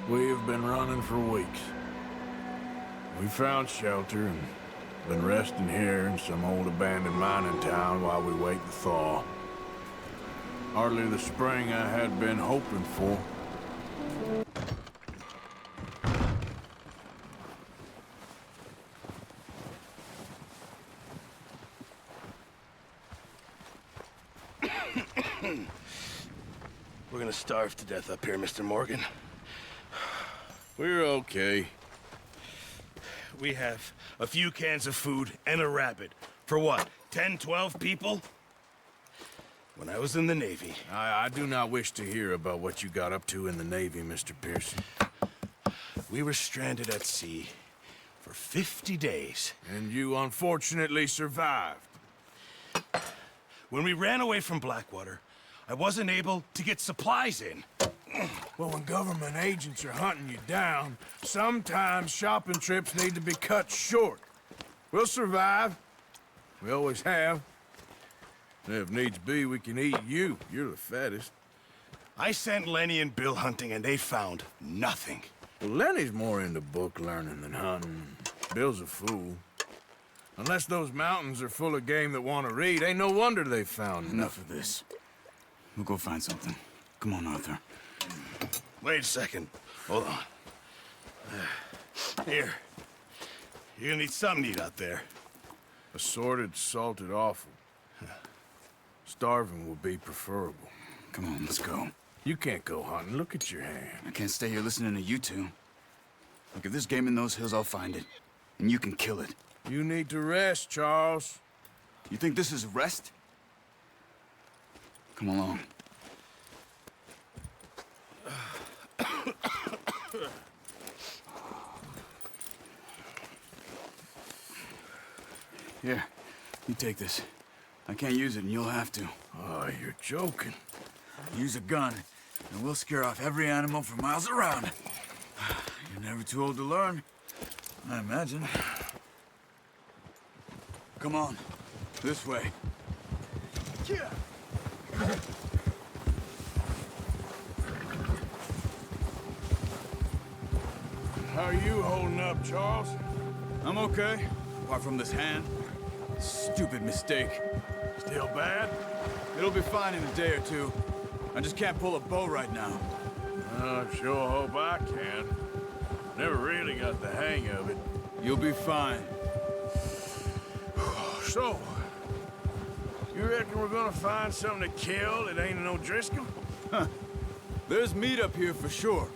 We have been running for weeks. We found shelter and been resting here in some old abandoned mining town while we wait the thaw. Hardly the spring I had been hoping for. We're gonna starve to death up here, Mr. Morgan. We're okay. We have a few cans of food and a rabbit. For what, 10, 12 people? When I was in the Navy... I do not wish to hear about what you got up to in the Navy, Mr. Pearson. We were stranded at sea for 50 days. And you unfortunately survived. When we ran away from Blackwater, I wasn't able to get supplies in. Well, when government agents are hunting you down, sometimes shopping trips need to be cut short. We'll survive. We always have. And if needs be, we can eat you. You're the fattest. I sent Lenny and Bill hunting, and they found nothing. Well, Lenny's more into book learning than hunting. Bill's a fool. Unless those mountains are full of game that want to read, ain't no wonder they found Enough of this. We'll go find something. Come on, Arthur. Wait a second. Hold on. Here. You're gonna need something to eat out there. Assorted, salted offal. Starving will be preferable. Come on, let's go. You can't go hunting. Look at your hand. I can't stay here listening to you two. Look, if there's game in those hills, I'll find it. And you can kill it. You need to rest, Charles. You think this is rest? Come along. Here, you take this. I can't use it, and you'll have to. Oh, you're joking. Use a gun, and we'll scare off every animal for miles around. You're never too old to learn, I imagine. Come on, this way. How are you holding up, Charles? I'm okay, apart from this hand. Stupid mistake. Still bad? It'll be fine in a day or two. I just can't pull a bow right now. I sure hope I can. Never really got the hang of it. You'll be fine. So, you reckon we're gonna find something to kill that ain't no Driscoll? There's meat up here for sure.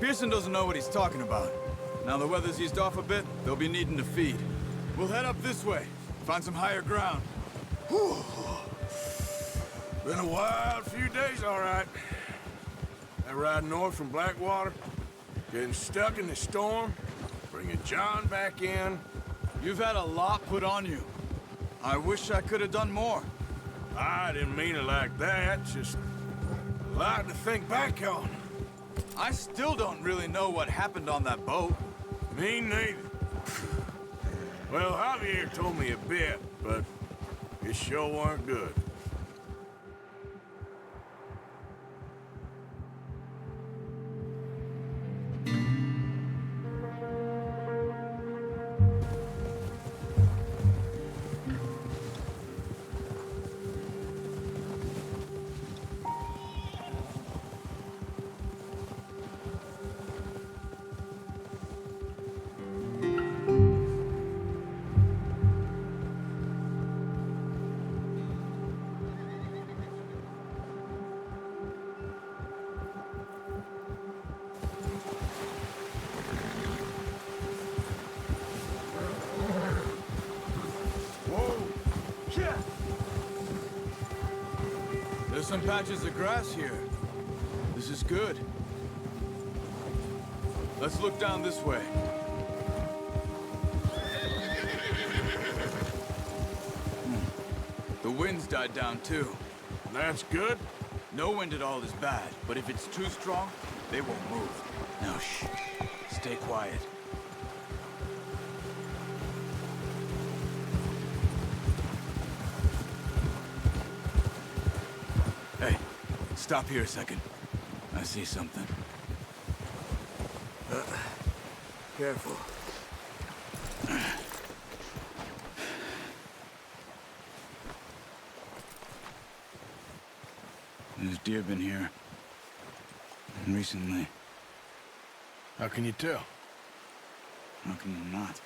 Pearson doesn't know what he's talking about. Now the weather's eased off a bit, they'll be needing to feed. We'll head up this way, find some higher ground. Whew. Been a wild few days, all right. That ride north from Blackwater, getting stuck in the storm, bringing John back in. You've had a lot put on you. I wish I could have done more. I didn't mean it like that, just a lot to think back on. I still don't really know what happened on that boat. Me neither. Well, Javier told me a bit, but it sure weren't good. There's some patches of grass here. This is good. Let's look down this way. The wind's died down too. That's good. No wind at all is bad, but if it's too strong, they won't move. Now shh. Stay quiet. Hey, stop here a second. I see something. Careful. There's deer been here. Recently. How can you tell? How can you not?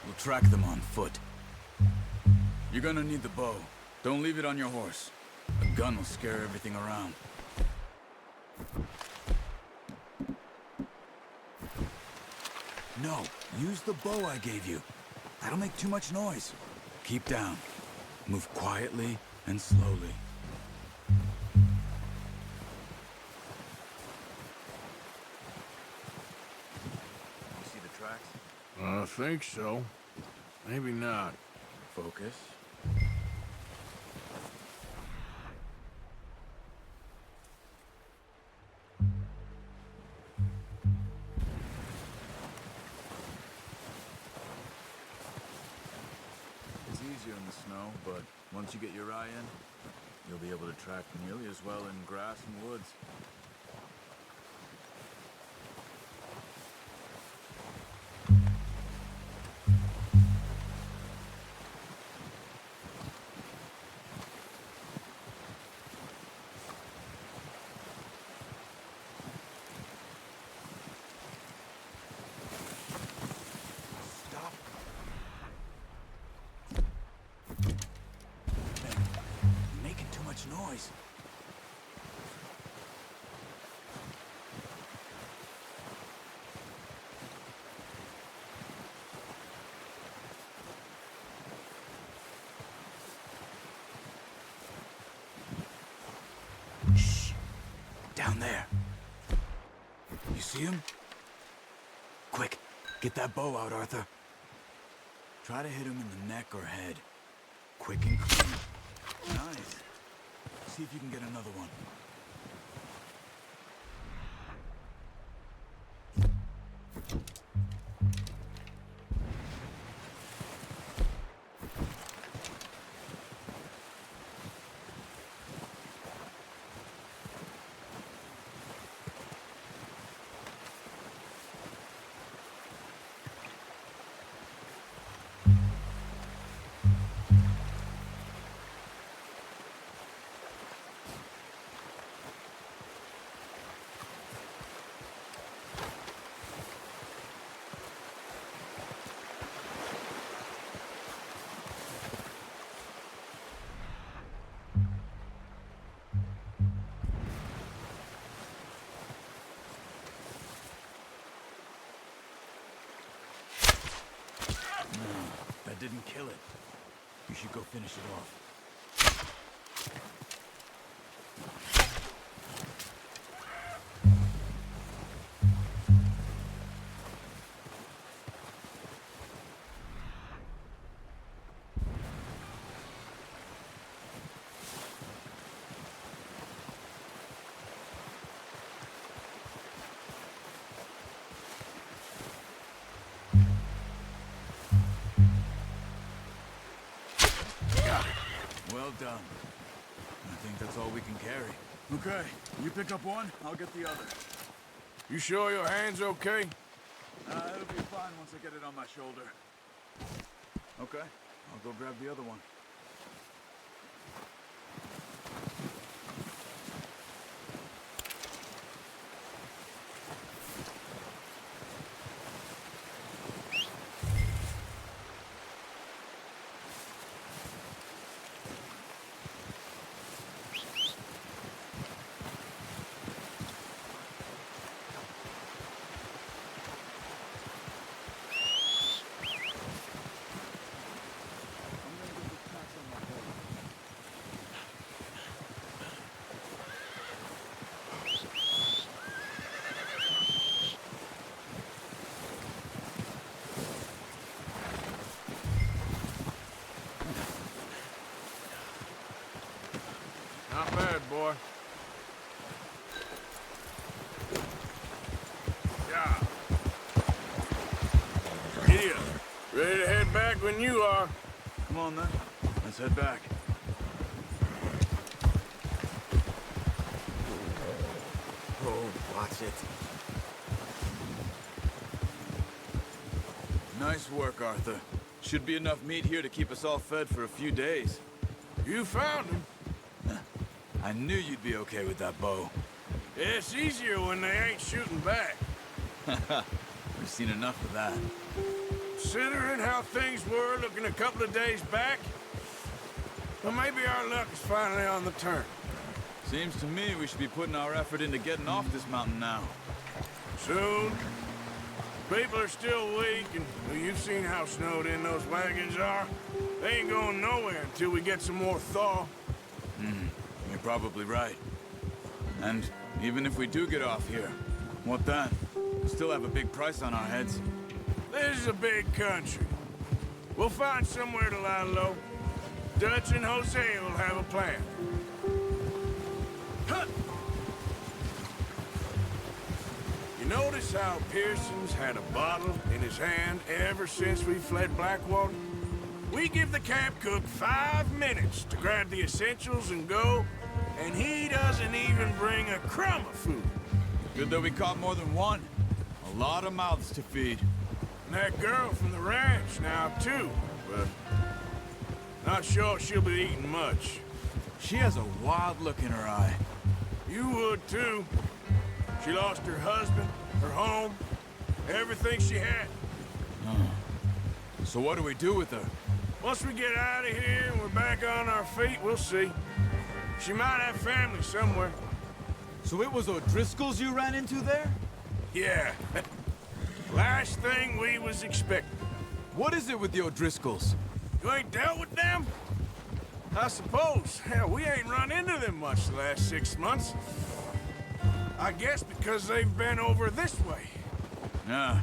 We'll track them on foot. You're gonna need the bow. Don't leave it on your horse. A gun will scare everything around. No, use the bow I gave you. That'll make too much noise. Keep down. Move quietly and slowly. You see the tracks? I think so. Maybe not. Focus. It's easier in the snow, but once you get your eye in, you'll be able to track nearly as well in grass and woods. Stop. Man, you're making too much noise. Shh. Down there. You see him? Quick, get that bow out, Arthur. Try to hit him in the neck or head. Quick and clean. Nice. See if you can get another one. That didn't kill it. You should go finish it off. Well done. I think that's all we can carry. Okay, you pick up one, I'll get the other. You sure your hand's okay? It'll be fine once I get it on my shoulder. Okay, I'll go grab the other one. Not bad, boy. Yeah. Giddy up. Ready to head back when you are. Come on then, let's head back. Oh, watch it. Nice work, Arthur. Should be enough meat here to keep us all fed for a few days. You found him. I knew you'd be okay with that bow. It's easier when they ain't shooting back. We've seen enough of that. Considering how things were looking a couple of days back, well, maybe our luck is finally on the turn. Seems to me we should be putting our effort into getting off this mountain now. Soon. People are still weak, and well, you've seen how snowed in those wagons are. They ain't going nowhere until we get some more thaw. You're probably right. And even if we do get off here, what then? We still have a big price on our heads. This is a big country. We'll find somewhere to lie low. Dutch and Jose will have a plan. Huh. You notice how Pearson's had a bottle in his hand ever since we fled Blackwater? We give the camp cook 5 minutes to grab the essentials and go, and he doesn't even bring a crumb of food. Good that we caught more than one. A lot of mouths to feed. And that girl from the ranch now, too, but not sure she'll be eating much. She has a wild look in her eye. You would, too. She lost her husband, her home, everything she had. So what do we do with her? Once we get out of here and we're back on our feet, we'll see. She might have family somewhere. So it was O'Driscoll's you ran into there? Yeah. Last thing we was expecting. What is it with the O'Driscolls? You ain't dealt with them? I suppose. Hell, we ain't run into them much the last 6 months. I guess because they've been over this way. Yeah.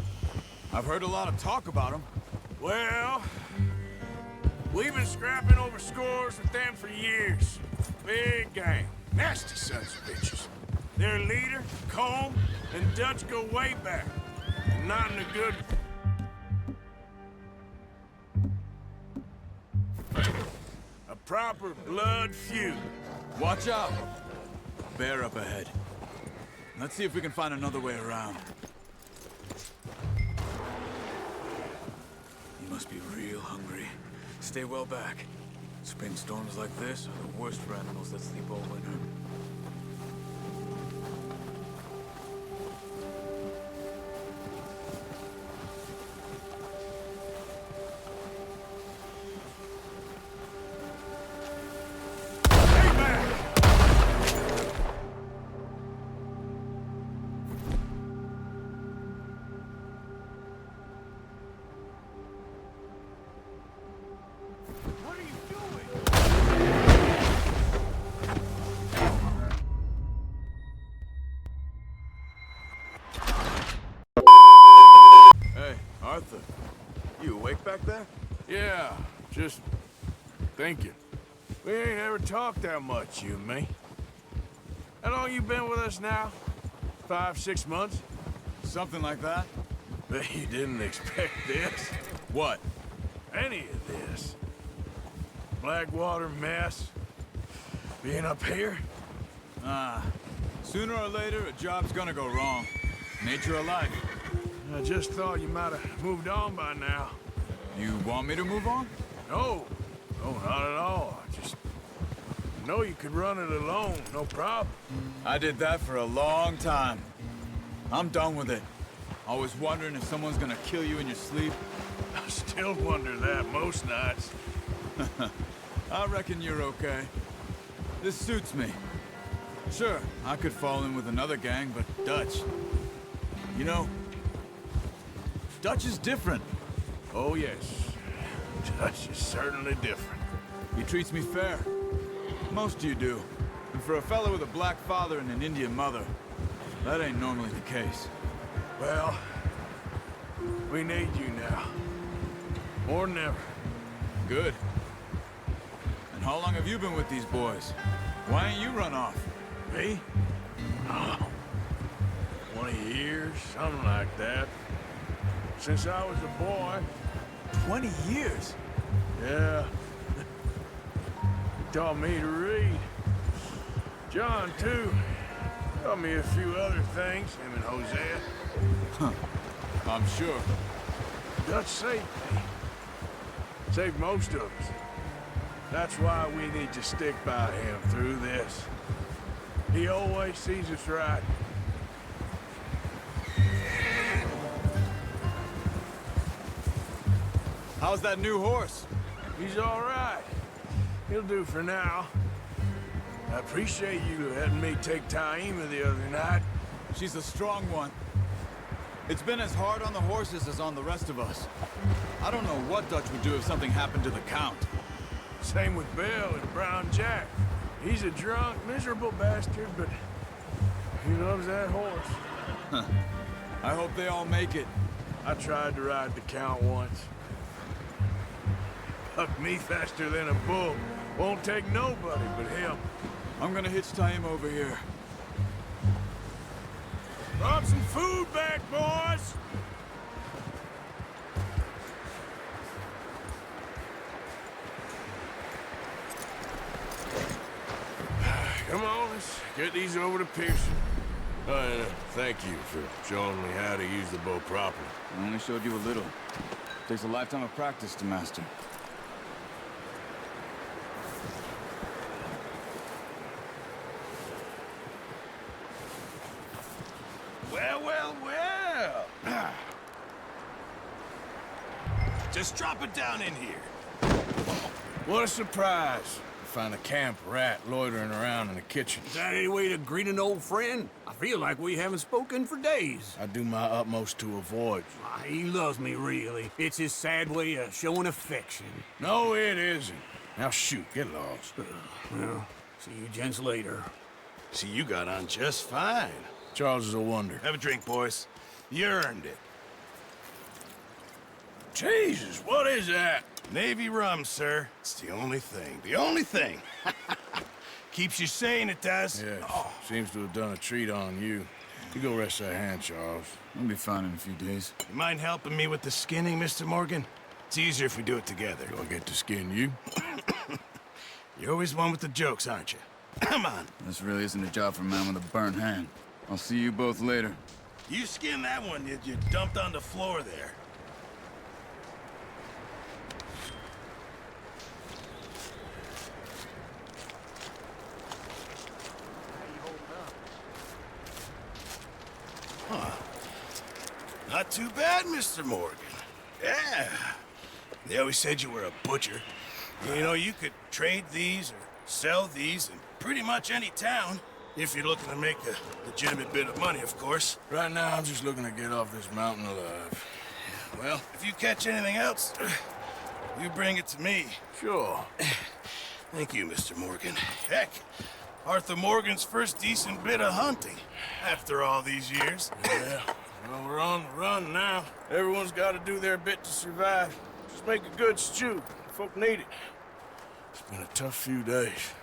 I've heard a lot of talk about them. Well, we've been scrapping over scores with them for years. Big gang. Nasty sons of bitches. Their leader, Combe, and Dutch go way back. And not in a good... A proper blood feud. Watch out! Bear up ahead. Let's see if we can find another way around. You must be real hungry. Stay well back. Spring storms like this are the worst for animals that sleep all winter. Arthur, you awake back there? Yeah, just thinking. We ain't ever talked that much, you and me. How long you been with us now? 5, 6 months? Something like that? Bet you didn't expect this. What? Any of this. Blackwater mess. Being up here? Sooner or later, a job's gonna go wrong. Nature of life. I just thought you might have moved on by now. You want me to move on? No. No, not at all. I just know you could run it alone, no problem. I did that for a long time. I'm done with it. Always wondering if someone's gonna kill you in your sleep. I still wonder that most nights. I reckon you're okay. This suits me. Sure, I could fall in with another gang, but Dutch... You know, Dutch is different. Oh, yes. Dutch is certainly different. He treats me fair. Most of you do. And for a fellow with a black father and an Indian mother, that ain't normally the case. Well, we need you now. More than ever. Good. And how long have you been with these boys? Why ain't you run off? Me? Oh, 20 years, something like that. Since I was a boy. 20 years? Yeah. He taught me to read. John, too. Taught me a few other things, him and Hosea. I'm sure. Dutch saved me. Saved most of us. That's why we need to stick by him through this. He always sees us right. How's that new horse? He's all right. He'll do for now. I appreciate you letting me take Taima the other night. She's a strong one. It's been as hard on the horses as on the rest of us. I don't know what Dutch would do if something happened to the Count. Same with Bill and Brown Jack. He's a drunk, miserable bastard, but he loves that horse. I hope they all make it. I tried to ride the Count once. Bucked me faster than a bull. Won't take nobody but him. I'm gonna hitch Taima over here. Brought some food back, boys! Come on, let's get these over to Pearson. And thank you for showing me how to use the bow properly. I only showed you a little. Takes a lifetime of practice to master. Well, well, well. Just drop it down in here. What a surprise. Find a camp rat loitering around in the kitchen. Is that any way to greet an old friend? I feel like we haven't spoken for days. I do my utmost to avoid you. Ah, he loves me, really. It's his sad way of showing affection. No, it isn't. Now shoot, get lost. Well, see you gents later. See, you got on just fine. Charles is a wonder. Have a drink, boys. You earned it. Jesus, what is that? Navy rum, sir. It's the only thing. The only thing. Keeps you sane, it does. Yeah, seems to have done a treat on you. You go rest that hand, Charles. I'll be fine in a few days. You mind helping me with the skinning, Mr. Morgan? It's easier if we do it together. Do I get to skin you? You're always one with the jokes, aren't you? Come on. This really isn't a job for a man with a burnt hand. I'll see you both later. You skin that one you dumped on the floor there. Huh. Not too bad, Mr. Morgan. Yeah. They always said you were a butcher. You know, you could trade these or sell these in pretty much any town. If you're looking to make a legitimate bit of money, of course. Right now, I'm just looking to get off this mountain alive. Well, if you catch anything else, you bring it to me. Sure. Thank you, Mr. Morgan. Heck, Arthur Morgan's first decent bit of hunting after all these years. Yeah, well, we're on the run now. Everyone's got to do their bit to survive. Just make a good stew. Folk need it. It's been a tough few days.